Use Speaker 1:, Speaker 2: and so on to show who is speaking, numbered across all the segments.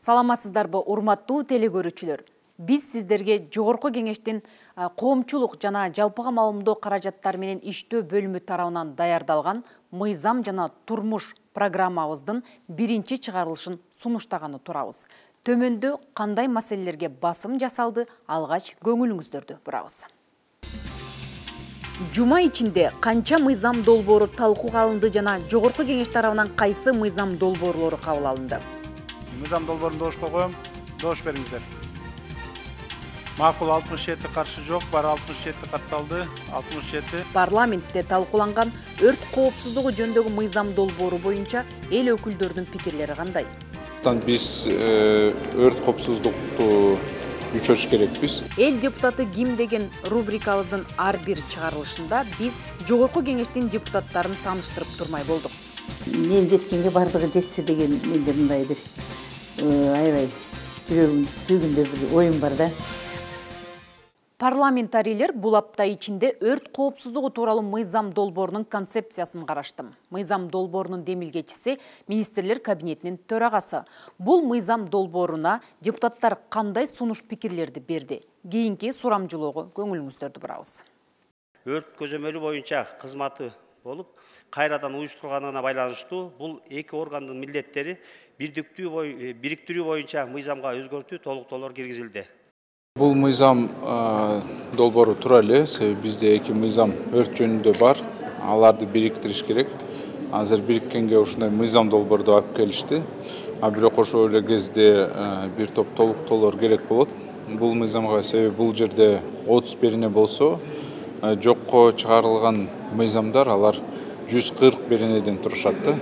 Speaker 1: Саламатсыздарбы, урматтуу теле көрүүчүлөр. Биз сиздерге Жогорку Кеңештин коомчулук жана жалпыга маалымдоо каражаттары менен иштөө бөлүмү тарабынан даярдалган мыйзам жана турмуш программабыздын биринчи чыгарылышын сунуштаганы турабыз. Төмөндө кандай маселелерге басым жасалды, алгач көңүлүңүздөрдү бурабыз. Жума ичинде канча мыйзам долбоору талкууга алынды жана Жогорку Кеңеш тарабынан кайсы мыйзам долбоорлору кабыл алынды?
Speaker 2: Мыйзам долбоорун доошко коем. Доош бериңиздер. Макул 67, каршы жок, бар 67 катталды. 67.
Speaker 1: Парламентте талкууланган өрт коопсуздугу жөнүндөгү мыйзам долбоору боюнча эл өкүлдөрүнүн пикирлери кандай?
Speaker 3: Биз өрт коопсуздукту күчөтүш керекпиз.
Speaker 1: Эл депутаты ким деген рубрикабыздын ар бир чыгарылышында биз Жогорку Кеңештин депутаттарын тааныштырып турмай болдук.
Speaker 4: Мен жеткенге бардыгы жетсе деген менде мындайдыр. Аябай жүрөгүм түйгүндө бир оюм бар да.
Speaker 1: Парламентарийлер бул апта ичинде өрт коопсуздугу тууралуу мыйзам долбоорунун концепциясын караштым. Мыйзам долбоорунун демилгечиси министрлер кабинетинин төрагасы. Бул мыйзам долбооруна депутаттар кандай сунуш пикирлерди берди? Кийинки сурамжылоого көңүлүңүздөрдү бурабыз.
Speaker 5: Өрт көзөмөлү боюнча кызматы болуп, кайрадан уюштурганына байланыштуу бул эки органдын милдеттери бириктирүү боюнча мыйзамга өзгөртүү, толуктоолор киргизилди.
Speaker 3: Бул мыйзам долбоору туура эле, себеби бизде эки мыйзам өрт жөнүндө бар, аларды бириктириш керек. Азыр бириккенге ушундай мыйзам долбоорду алып келишти. Бирок ошол эле кезде бир топ толуктоолор керек болот. Бул мыйзамга себеби бул жерде 30 берене болсо, жокко чыгарылган мыйзамдар алар 140 беренеден турушат да.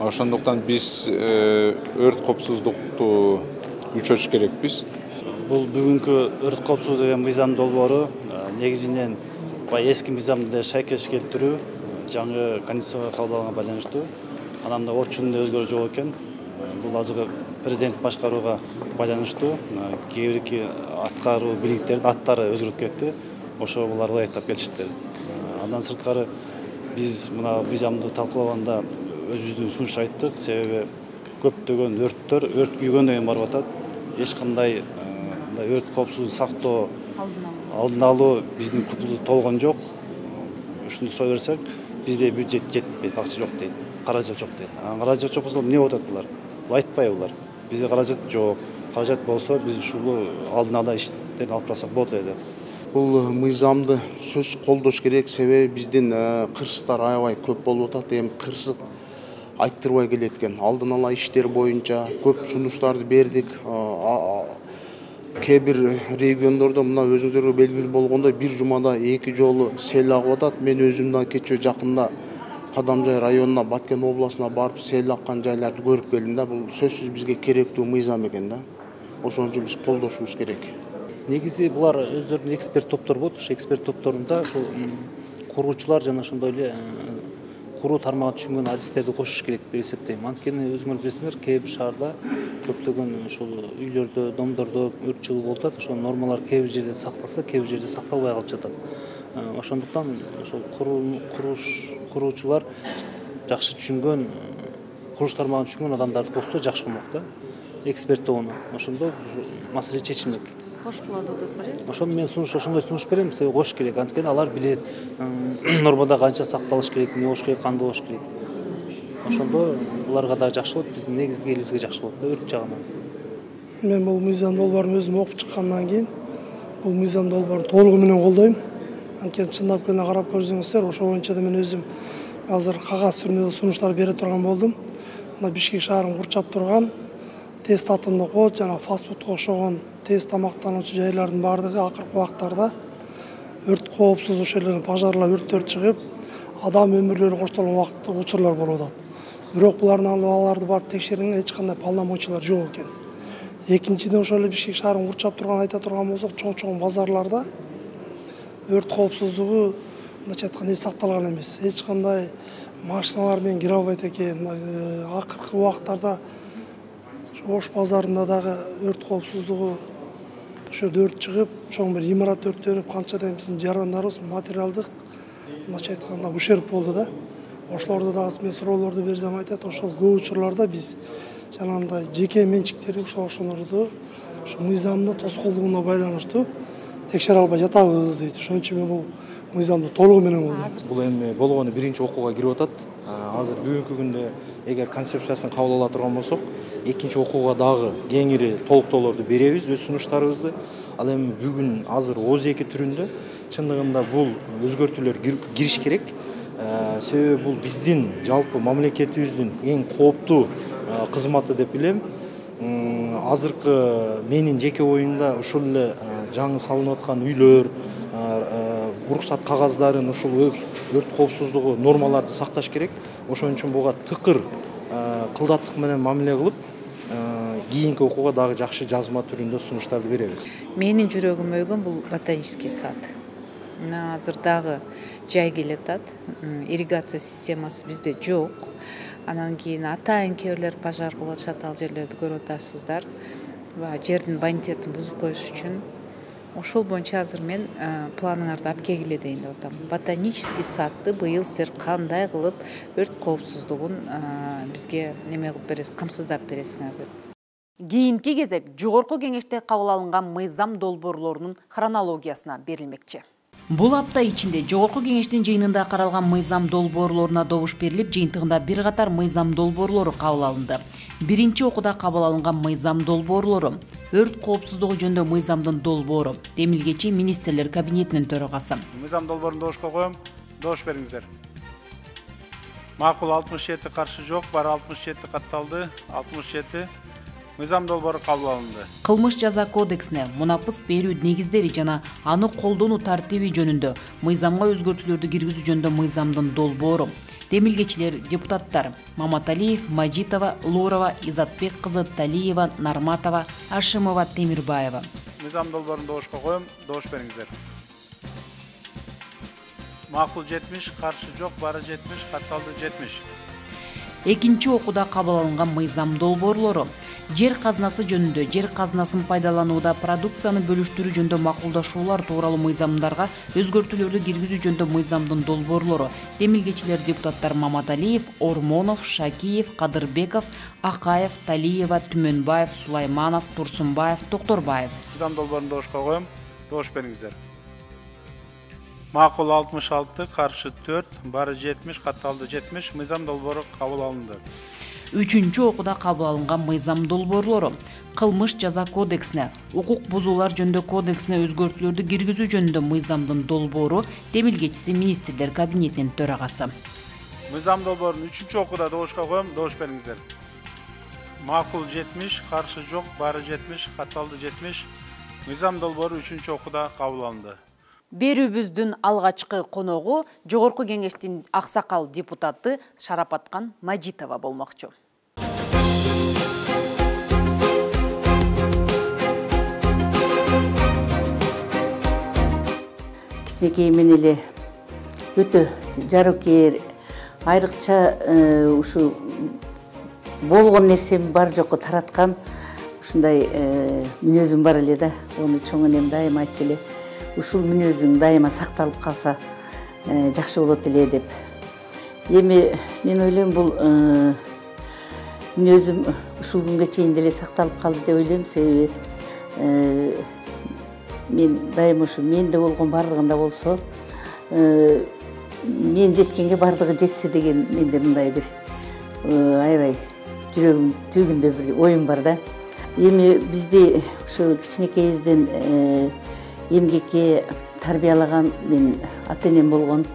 Speaker 3: Ошондуктан биз өрт коопсуздукту күчөтүш керекпиз.
Speaker 6: Бұл бүгінгі өрт коопсуздугу деген мыйзам долбоору негизинен эски мыйзамды шайкеш келтирүү, жаңы конституцияга кабыл байланыштуу. Анан да орчунда өзгөрүү жок экен. Бул азыркы президент башкарууга байланыштуу. Кээ бирки аткаруу бийликтердин аттары өзгөрүп кетти. Ошо булар ылайыктап келишти. Андан сырткары биз мына мыйзамды талкуулаганда өзүбүздүн сунуш айттык. Себеби көптөгөн өрттөр өрт күйгөн деген барып атат. Эч кандай өрт коопсуздугун сактоо, алдын алуу биздин күпүбүздө толгон жок. Ушуну сурай берсек, бизде бюджет жетпейт, акча жок дейт, каражат жок дейт. Каражат жок болсо эмне болуп атат булар? Айтпай булар. Бизде каражат жок. Каражат болсо биз ушул алдын ала иштерди алып барсак болот эле.
Speaker 7: Бул мыйзамды сөз колдош керек, себеби биздин кырсыктар аябай көп болуп атат. Эми кырсык айттырбай келет экен. Алдын ала иштер боюнча көп сунуштарды бердик. Кээ бир региондордо мына өзүңүзгө белгилүү болгондой бир жумада 2 жолу сел агып атат. Мен өзүм да кечээ жакында Кадамжай районуна, Баткен областына барып сел аккан жайларды көрүп келдим да. Бул сөзсүз бизге керектүү мыйзам экен да. Ошон үчүн биз колдошубуз керек.
Speaker 8: Негизи булар өздөрүнүн эксперт топтор болот. Ошо эксперт топторунда ошо куруучулар жана ошондой эле куруу тармагын түшүнгөн адистерди кошуш керек деп эсептейм. Анткени өзүңөр билесиңер, кээ бир шаарда көптөгөн ошол үйлөрдө, домдордо өрт чыгуу болуп атат. Ошол нормалар кээ бир жерде сакталса, кээ бир жерде сакталбай калып жатат. Ошондуктан ошол куруучулар жакшы түшүнгөн, курулуш тармагын түшүнгөн адамдарды кошсо жакшы болмок да. Эксперт тобуна. Ошондо маселе чечилмек.
Speaker 1: Кош кылат атасыздар, э?
Speaker 8: Ошону мен ошондой сунуш берем, себеби кош керек. Анткени алар билет, нормада канча сакталыш керек, эмне болуш керек, кандай болуш керек. Ошондо буларга да жакшы болот, биздин негизги элибизге жакшы болот да, өрт жагынан.
Speaker 9: Мен бул мыйзам долбоорун өзүм окуп чыккандан кийин бул мыйзам долбоорун толугу менен колдойм. Анткени чындап келе карап көрсөңүздөр, ошол боюнча да мен өзүм азыр кагаз түрүндө сунуштар бере турган болдум. Мына Бишкек шаарын курчап турган тест атымдык жана фастфудка окшогон тез тамактануучу жайлардын бардыгы акыркы убактарда өрт коопсуз ошол пожарлар өрттөр чыгып, адам өмүрлөрү коштолгон убакытта учурлар болуп атат. Бирок булардын аларды барып текшерген эч кандай полномочиялар жок экен. Экинчиден ошол эле Бишкек шаарын курчап турган айта турган болсок, чоң базарларда өрт коопсуздугу мындайча айтканда сакталган эмес. Эч кандай машиналар менен кире албайт экен. Акыркы убактарда Ош базарында дагы өрт коопсуздугу ошо өрт чыгып, чоң бир имарат өрттөнүп, канчадан биздин жарандарыбыз материалдык мындайча айтканда ушерп болду да. Ошолорду дагы мен суроолорду берсем айтат, ошол көп учурларда биз жанагындай жеке менчиктери ошолорду ушу мыйзамды тоскоолдугуна байланыштуу текшере албай жатабыз дейт. Ошон үчүн мен бул мыйзамды толугу менен колдойм.
Speaker 10: Бул эми болгону биринчи окууга кирип атат. Азыр бүгүнкү күндө эгер концепциясын кабыл ала турган болсок, экинчи окууга дагы кеңири толуктоолорду беребиз, өз сунуштарыбызды. Ал эми бүгүн азыр 12 түрүндө чындыгында бул өзгөртүүлөр кириш керек. Себеби бул биздин жалпы мамлекетибиздин эң кооптуу кызматы деп билем. Азыркы менин жеке оюмда ушул эле жаңы салынып аткан үйлөр, уруксат кагаздарын ушул өрт коопсуздугу нормаларды сакташ керек. Ошон үчүн буга тыкыр кылдаттык менен мамиле кылып, кийинки окууга дагы жакшы жазма түрүндө сунуштарды беребиз.
Speaker 4: Менин жүрөгүм өйгөн бул ботанический сад. Азыр дагы жай келатат. Ирригация системасы бизде жок. Анан кийин атайын кээ пожар кылып атышат, ал жерлерди көрүп атасыздар. Жердин бонитетин бузуп коюш үчүн ошол боюнча азыр мен планыңарды алып келгиле дейин деп атам. Ботанический садты быйыл силер кандай кылып өрт коопсуздугун бизге неме кылып бересиз, камсыздап бересиңер деп.
Speaker 1: Кийинки кезек жогорку кеңеште кабыл алынган мыйзам долбоорлорунун хронологиясына берилмекчи. Бул апта ичинде жогорку кеңештин жыйынында каралган мыйзам долбоорлоруна добуш берилип, жыйынтыгында бир катар мыйзам долбоорлору кабыл алынды. Биринчи окууда кабыл алынган мыйзам долбоорлору: өрт коопсуздугу жөнүндө мыйзамдын долбоору, Демилгечи министрлер кабинетинин төрагасы.
Speaker 2: Мыйзам долбоорун добушка коем. Добуш бериңиздер. Макул 67, каршы жок, бар 67 катталды. 67 мыйзам долбоору кабыл алынды.
Speaker 1: Кылмыш жаза кодексине мунапыс берүү негиздери жана аны колдонуу тартиби жөнүндө мыйзамга өзгөртүүлөрдү киргизүү жөнүндө мыйзамдын долбоору. Демилгечилер депутаттар: Маматалиев, Мажитова, Лурова, Изатбек кызы Талиева, Нарматова, Ашимова, Темирбаева.
Speaker 2: Мыйзам долбоорун добушка коем. Добуш бериңиздер. Макул 70, каршы жок, бары 70, катталды 70.
Speaker 1: Экинчи окууда кабыл алынган мыйзам долбоорлору: жер казнасы жөнүндө жер казнасын пайдаланууда продукцияны бөлүштүрүү жөнүндө макулдашуулар тууралуу мыйзамдарга өзгөртүүлөрдү киргизүү жөнүндө мыйзамдын долбоорлору. Демилгечилер депутаттар Маматалиев, Ормонов, Шакиев, Кадырбеков, Акаев, Талиева, Түмөнбаев, Сулайманов, Турсунбаев, Токторбаев.
Speaker 2: Мыйзам долбоорун добушка коем. Добуш бериңиздер. Макул 66, каршы 4, бары 70, катталды 70. Мыйзам долбоору кабыл алынды.
Speaker 1: Үчүнчү окууда кабыл алынган мыйзам долбоорлору: кылмыш жаза кодексине, укук бузуулар жөнүндө кодексине өзгөртүүлөрдү киргизүү жөнүндө мыйзамдын долбоору. Демилгечиси министрлер кабинетинин төрагасы.
Speaker 2: Мыйзам долбоорун үчүнчү окууда добушка коем. Добуш бериңиздер. Макул 70, каршы жок, бары 70, катталды 70. Мыйзам долбоору үчүнчү окууда кабыл алынды.
Speaker 1: Берүүбүздүн алгачкы коногу жогорку кеңештин аксакал депутаты Шарапаткан Мажитова болмокчу.
Speaker 4: Кичинекей мен эле өтө жарыкер, айрыкча ушу болгон нерсем бар жокко тараткан ушундай мүнөзүм бар эле да. Ону чоң энем дайыма айтчу эле: ушул мүнөзүң дайыма сакталып калса жакшы болот эле деп. Эми мен ойлойм, бул мүнөзүм ушул күнгө чейин деле сакталып калды деп ойлойм. Себеби мен дайыма ушу менде болгон бардыгында болсо, мен жеткенге бардыгы жетсе деген менде мындай бир аябай жүрөгүм түйгүндө бир оюм бар да. Эми бизди ушу кичинекейибизден эмгекке тарбиялаган мен ата-энем болгон.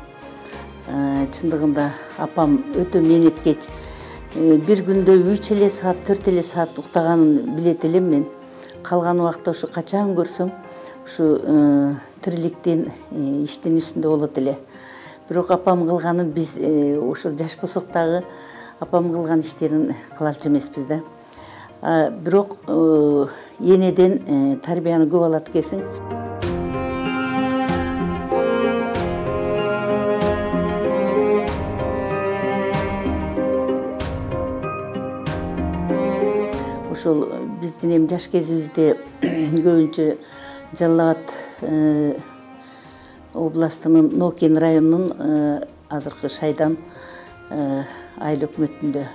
Speaker 4: Чындыгында апам өтө мээнеткеч. Бир күндө 3 эле саат, 4 эле саат уктаганын билет элем мен. Калган убакта ушу качан көрсөң ушу тириликтин иштин үстүндө болот эле. Бирок апам кылганын биз ошол жаш болсок дагы апам кылган иштерин кылалчу эмеспиз да. Бирок энеден тарбияны көп алат экенсиң. Ошол биздин эми жаш кезибизде көбүнчө Жалал Абад областынын Нокен районунун азыркы Шайдан айыл өкмөтүндө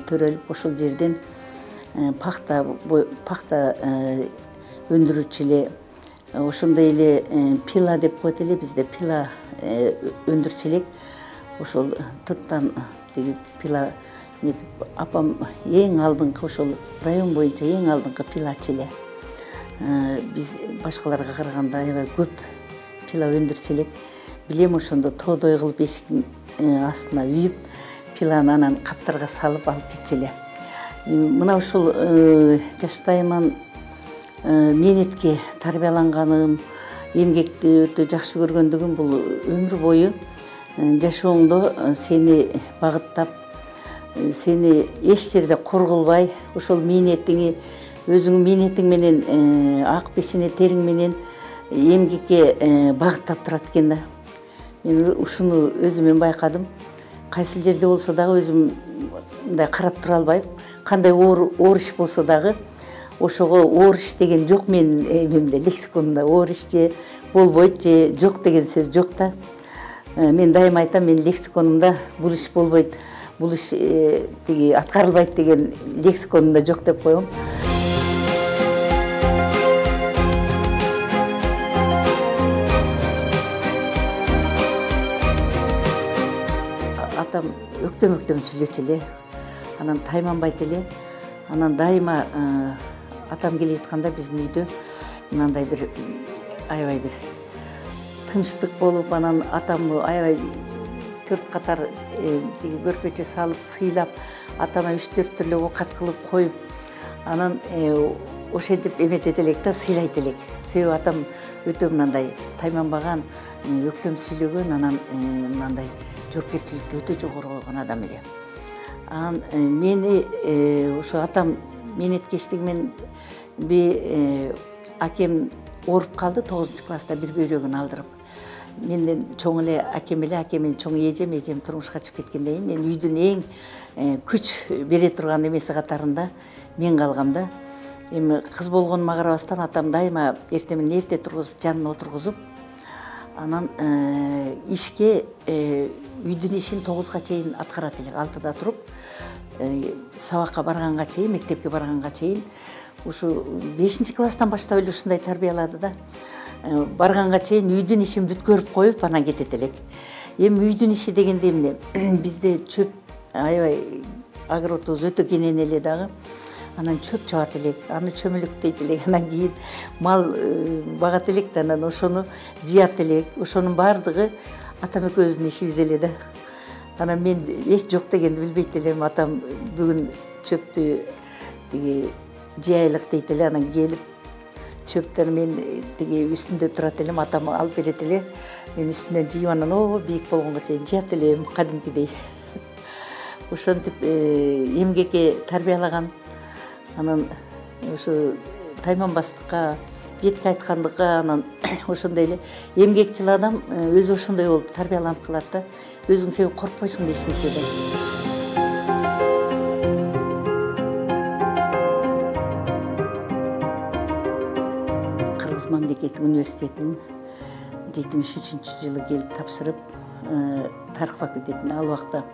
Speaker 4: төрөлүп, ошол жерден
Speaker 11: пахта өндүрүүчү эле ошондой эле пила деп коет эле бизде пила өндүрчү элек ошол тыттан тиги пила метип апам эң алдыңкы ошол район боюнча эң алдыңкы пилачы эле. Биз башкаларга караганда аябай көп пила өндүрчү элек. Билем ошондо тоодой кылып эшиктин астына үйүп пиланы анан каптарга салып алып кетчү эле. Мына ушул жаштайыман мээнетке тарбияланганым, эмгекти өтө жакшы көргөндүгүм бул өмүр бою жашооңдо сени багыттап, сени эч жерде кор кылбай, ошол мээнетиңи өзүңүн мээнетиң менен ак бешене териң менен эмгекке багыттап турат экен да. Мен ушуну өзүмөн байкадым. Кайсы жерде болсо дагы өзүм мындай карап тура албайм. Кандай оор иш болсо дагы ошого оор иш деген жок менин эмемде, лексиконумда оор иш же болбойт же жок деген сөз жок да. Мен дайыма айтам, менин лексиконумда бул иш болбойт, бул иш тиги аткарылбайт деген лексиконумда жок деп коем. Атам өктөм сүйлөчү эле, анан тайманбайт эле. Анан дайыма атам келе жатканда биздин үйдө мындай бир аябай бир тынчтык болуп, анан атамды аябай 4 катар тиги көрпөчө салып, сыйлап, атама 3-4 түрлүү оокат кылып коюп, анан ошентип эметет элек да, сыйлайт элек. Себеби атам өтө мындай тайманбаган, өктөм сүйлөгөн, анан мындай жоопкерчиликти өтө жогору койгон адам эле. Анан мени ошо атам мээнеткечтигимен акем ооруп калды 9-класста бир бөйрөгүн алдырып. Менден чоң эле акем менен чоң эжем турмушка чыгып кеткенден кийин мен үйдүн эң күч бере турган эмеси катарында мен калгам да. Эми кыз болгонума карабастан атам дайыма эртең менен эрте тургузуп, жанына отургузуп, анан ишке үйдүн ишин 9га чейин аткарат элек, 6да туруп, сабакка барганга чейин, мектепке барганга чейин, ушу 5-класстан баштап эле ушундай тарбиялады да. Барганга чейин үйдүн ишин бүткөрүп коюп, анан кетет элек. Эми үйдүн иши дегенде эмне? Бизде чөп аябай огородубуз өтө кенен эле дагы. Анан чөп чабат элек, аны чөмөлөктөйт элек, анан кийин мал багат элек да, анан ошону жыят элек. Ошонун баардыгы атам экөөбүздүн ишибиз эле да. Анан мен эч жок дегенди билбейт элем. Атам бүгүн чөптү тиги жыялык дейт эле, анан келип чөптөн мен тиги үстүндө турат элем, атам алып берет эле. Мен үстүнөн жыйып, анан бийик болгонго чейин жыят элем кадимкидей. Ошентип эмгекке тарбиялаган. Анан ошо тайманбастыкка, бетке айткандыкка, анан ошондой эле эмгекчил адам өзү ошондой болуп тарбияланып калат да. Өзүң себеп коркпойсуң да эч нерседен. Кыргыз мамлекеттик университетинин 73-жылы келип тапшырып, тарых факультетине ал убакта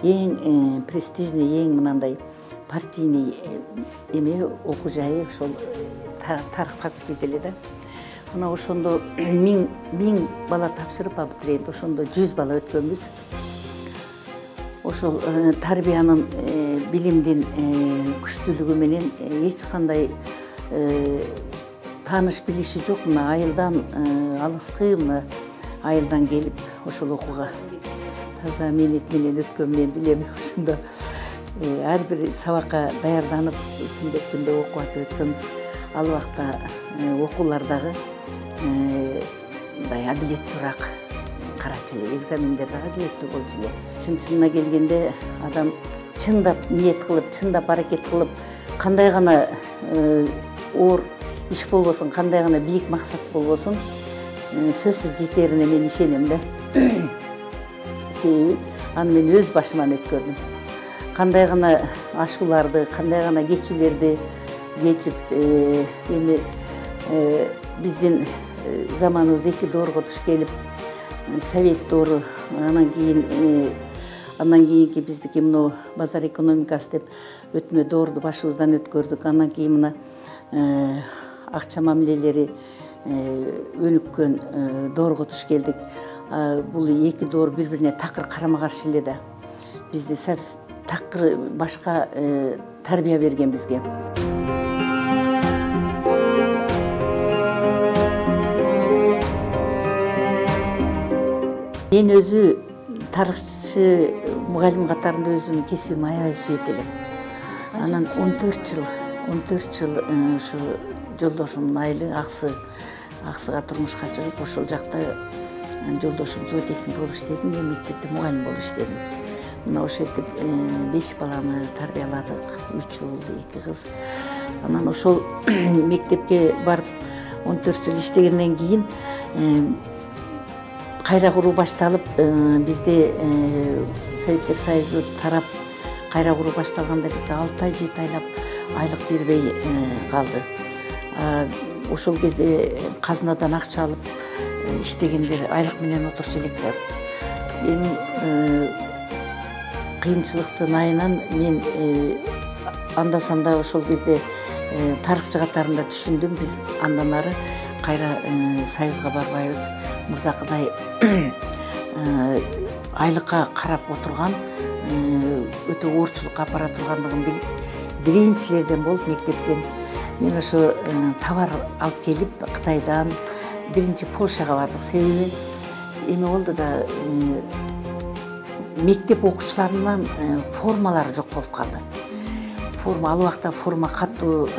Speaker 11: эң престижный, эң мынандай партийный эме окуу жайы ошол тарых факультети эле да. Мына ошондо 1000 бала тапшырып, абитуриент ошондо 100 бала өткөнбүз. Ошол тарбиянын, билимдин күчтүүлүгү менен эч кандай тааныш билиши жок. Мына айылдан алыскы, мына айылдан келип ошол окууга таза мээнет менен өткөн, мен билем. Ошондо ар бир сабакка даярданып, күндө окуп атып өткөнбүз. Ал убакта окуулардагы мындай адилеттүүрөөк карачу эле, экзамендер дагы адилеттүү болчу эле. Чын-чынына келгенде адам чындап ниет кылып, чындап аракет кылып, кандай гана оор иш болбосун, кандай гана бийик максат болбосун, сөзсүз жетерине мен ишенем да. Себеби аны мен өз башыман өткөрдүм. Кандай гана ашууларды, кандай гана кечүүлөрдү кечип, эми биздин заманыбыз 2 доорго туш келип, совет доору, анан кийин Андан кийинки биздики мына базар экономикасы деп өтмө доорду башыбыздан өткөрдүк. Андан кийин мына акча мамилелери өнүккөн доорго туш келдик. Бул эки доор бири-бирине такыр карама-каршы эле да. Бизди такыр башка тарбия берген бизге. Мен өзү тарыхчы мугалим катарында өзүм кесибим аябай сүйөт элем. Анан 14 жыл ушу жолдошум Найлы Аксыга турмушка чыгып, ошол жакта жолдошум зоотехник болуп иштедим, мен мектепте мугалим болуп иштедим. Мына ошентип 5 баланы тарбияладык, 3 уул, 2 кыз. Анан ошол мектепке барып 14 жыл иштегенден кийин кайра куруу башталып, бизде Советтер Союзу тарап кайра куруу башталганда бизде 6 ай 7 айлап айлык бербей калды. Ошол кезде казынадан акча алып иштегендер айлык менен отурчу электер. Эми кыйынчылыктын айынан мен анда-санда ошол кезде тарыхчы катарында түшүндүм. Биз андан ары кайра союзга барбайбыз. Мурдакыдай айлыкка карап отурган, өтө оорчулукка апара тургандыгын билип, биринчилерден болуп мектептен мен ошо товар алып келип Кытайдан биринчи Польшага бардык. Себеби эме болду да, мектеп окуучуларынан формалары жок болуп калды. Форма ал убакта форма катуу,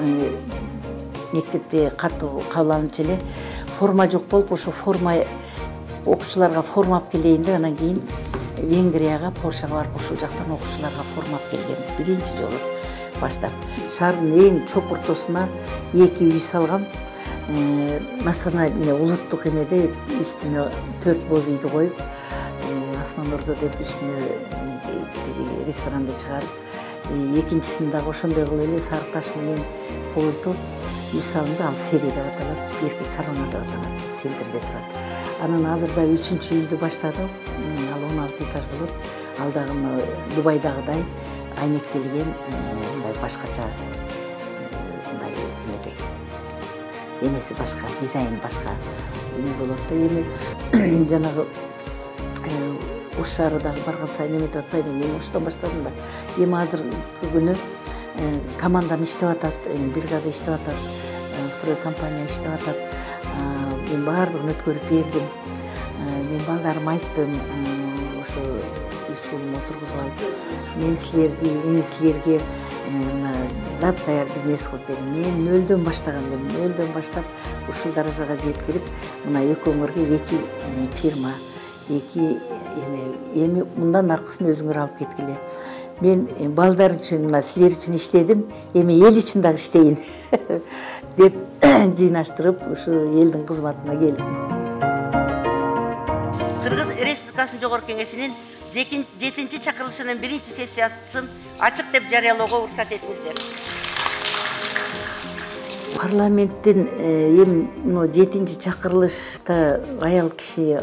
Speaker 11: мектепте катуу кабыланчу эле. Форма жок болуп, ошо форма окуучуларга форма алып келейин деп, анан кийин Венгрияга, Польшага барып ошол жактан окуучуларга форма алып келгенбиз. Биринчи жолу баштап. Шаардын эң чок ортосуна 2 үй салгам. Национальный улуттук эмеде үстүнө 4 боз үйдү коюп, Асман Ордо деп үстүнө ресторанды чыгарып, экинчисин дагы ошондой кылып эле сары таш менен кооздоп үй салынды. Ал Серия деп аталат, берки Корона деп аталат, центрде турат. Анан азырда 3-чү үйдү баштадык. Ал 16 этаж болот. Ал дагы Дубайдагыдай айнектелген, мындай башкача, мындай эмеде эмеси башка, дизайн башка үй болот да. Эми жанагы Ош шаарыдагы барган сайын эметип атпайбы, мен оштон баштадым да. Эми азыркы күнү командам иштеп атат, бригада иштеп атат, строй компания иштеп атат. Мен баардыгын өткөрүп бердим. Мен балдарыма айттым, ошо 3 уулум отургузуп алып, мен силерге дап-даяр бизнес кылып бердим. Мен нөлдөн баштаган элем. Нөлдөн баштап ушул даражага жеткирип, мына экөөңөргө 2 фирма, 2 эми мындан аркысын өзүңөр алып кеткиле. Мен балдар үчүн, мына силер үчүн иштедим, эми эл үчүн дагы иштейин деп жыйнаштырып, ушу элдин кызматына келдим.
Speaker 12: Кыргыз Республикасынын Жогорку Кеңешинин 7-чи чакырылышынын 1-чи сессиясын ачык деп жарыялоого уруксат этиңиздер.
Speaker 11: Парламенттин эми 7-чи чакырылышта аял киши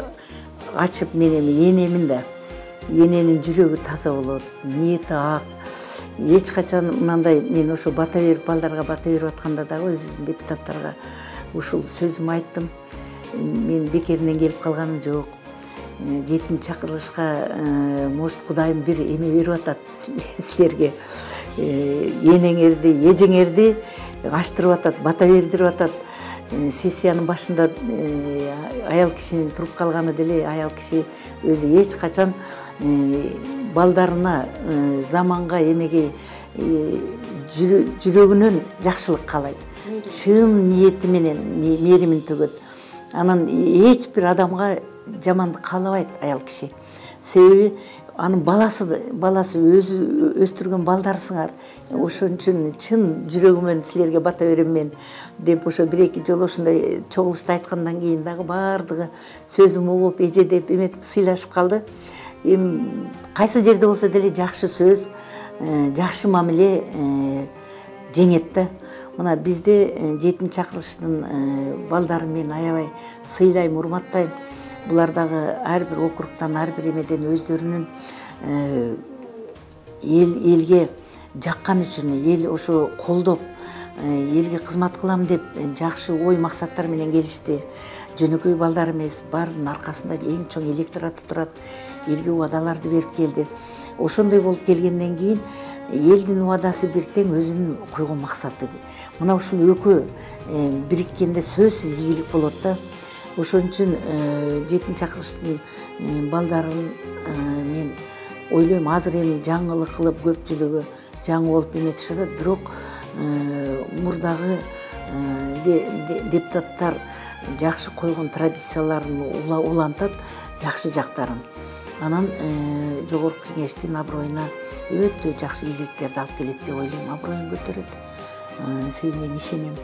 Speaker 11: ачып мен эми энемин да. Эненин жүрөгү таза болот, ниети ак. Эч качан мындай мен ошо бата берип, балдарга бата берип атканда дагы өзүбүздүн депутаттарга ушул сөзүмдү айттым. Мен бекеринен келип калганым жок. 7-чи чакырылышка может Кудайым бир эме берип атат силерге. Энеңерди, эжеңерди аштырып атат, бата бердирип атат. Сессиянын башында аял кишинин туруп калганы деле, аял киши өзү эч качан балдарына, заманга, эмеге жүрөгүнөн жакшылык каалайт. Чын ниети менен меримин төгөт. Анан эч бир адамга жамандык каалабайт аял киши. Себеби анын баласы өзү өстүргөн балдарсыңар. Ошон үчүн чын жүрөгүмөн силерге бата берем мен деп ошо 1-2 жолу ушундай чогулушта айткандан кийин дагы баардыгы сөзүм угуп, эже деп эметип сыйлашып калды. Эми кайсы жерде болсо деле жакшы сөз, жакшы мамиле жеңет да. Мына бизде 7-чи чакырылыштын балдарын мен аябай сыйлайм, урматтайм. Булар дагы ар бир округтан, ар бир эмеден өздөрүнүн элге жаккан үчүн, эл ошо колдоп, элге кызмат кылам деп жакшы ой максаттар менен келишти. Жөнөкөй балдар эмес, бардын аркасында эң чоң электораты турат, элге убадаларды берип келди. Ошондой болуп келгенден кийин элдин убадасы бир тең өзүнүн койгон максаты. Мына ушул экөө бириккенде сөзсүз ийгилик болот да. Ошон үчүн 7 чакырыштын балдарын мен ойлойм, азыр эми жаңылык кылып көпчүлүгү жаңы болуп эметишет, бирок мурдагы депутаттар жакшы койгон традицияларын улантат, жакшы жактарын. Анан жогорку кеңештин аброюна өтө жакшы ийгиликтерди алып келет деп ойлойм, аброюн көтөрөт. Себеби мен ишенем.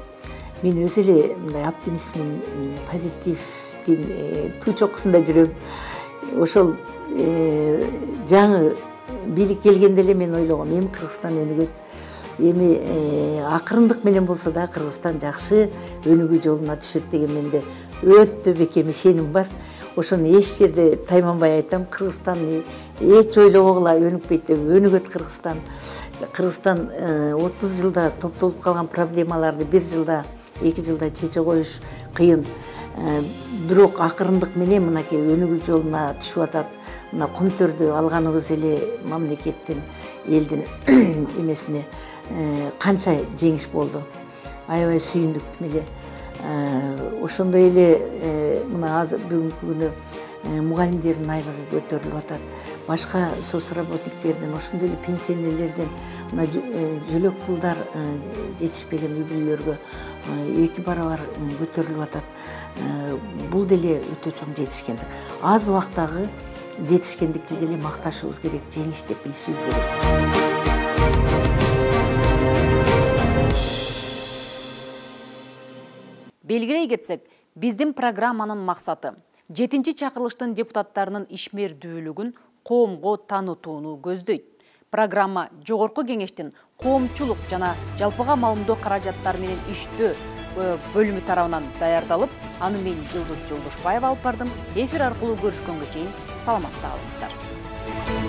Speaker 11: Мен өзү эле мындай оптимистмин, позитивдин туу чокусунда жүрөм. Ошол жаңы бийлик келгенде эле мен ойлогом, эми Кыргызстан өнүгөт. Эми акырындык менен болсо да Кыргызстан жакшы өнүгүү жолуна түшөт деген менде өтө бекем ишеним бар. Ошону эч жерде тайманбай айтам, Кыргызстан эч ойлобогула өнүкпөйт деп, өнүгөт Кыргызстан. Кыргызстан 30 жылда топтолуп калган проблемаларды 1 жылда, 2 жылда чече коюш кыйын. Бирок акырындык менен мынакей өнүгүү жолуна түшүп атат. Мына Кумтөрдү алганыбыз эле мамлекеттин, элдин эмесине канча жеңиш болду. Аябай сүйүндүк эле. Ошондой эле мына азыр бүгүнкү күнү мугалимдердин айлыгы көтөрүлүп атат. Башка соцработниктердин, ошондой эле пенсионерлердин мына жөлөк пулдар жетишпеген үй-бүлөлөргө 2 барабар көтөрүлүп атат. Бул деле өтө чоң жетишкендик. Аз убактагы жетишкендикти деле макташыбыз керек, жеңиш деп билишибиз керек.
Speaker 1: Белгилей кетсек, биздин программанын максаты 7 чакырылыштын депутаттарынын ишмердүүлүгүн коомго таанытууну көздөйт. Программа жогорку кеңештин коомчулук жана жалпыга маалымдоо каражаттары менен иштөө бөлүмү тарабынан даярдалып, аны мен Жылдыз Жолдошбаева алып бардым. Эфир аркылуу көрүшкөнгө чейин саламатта калыңыздар.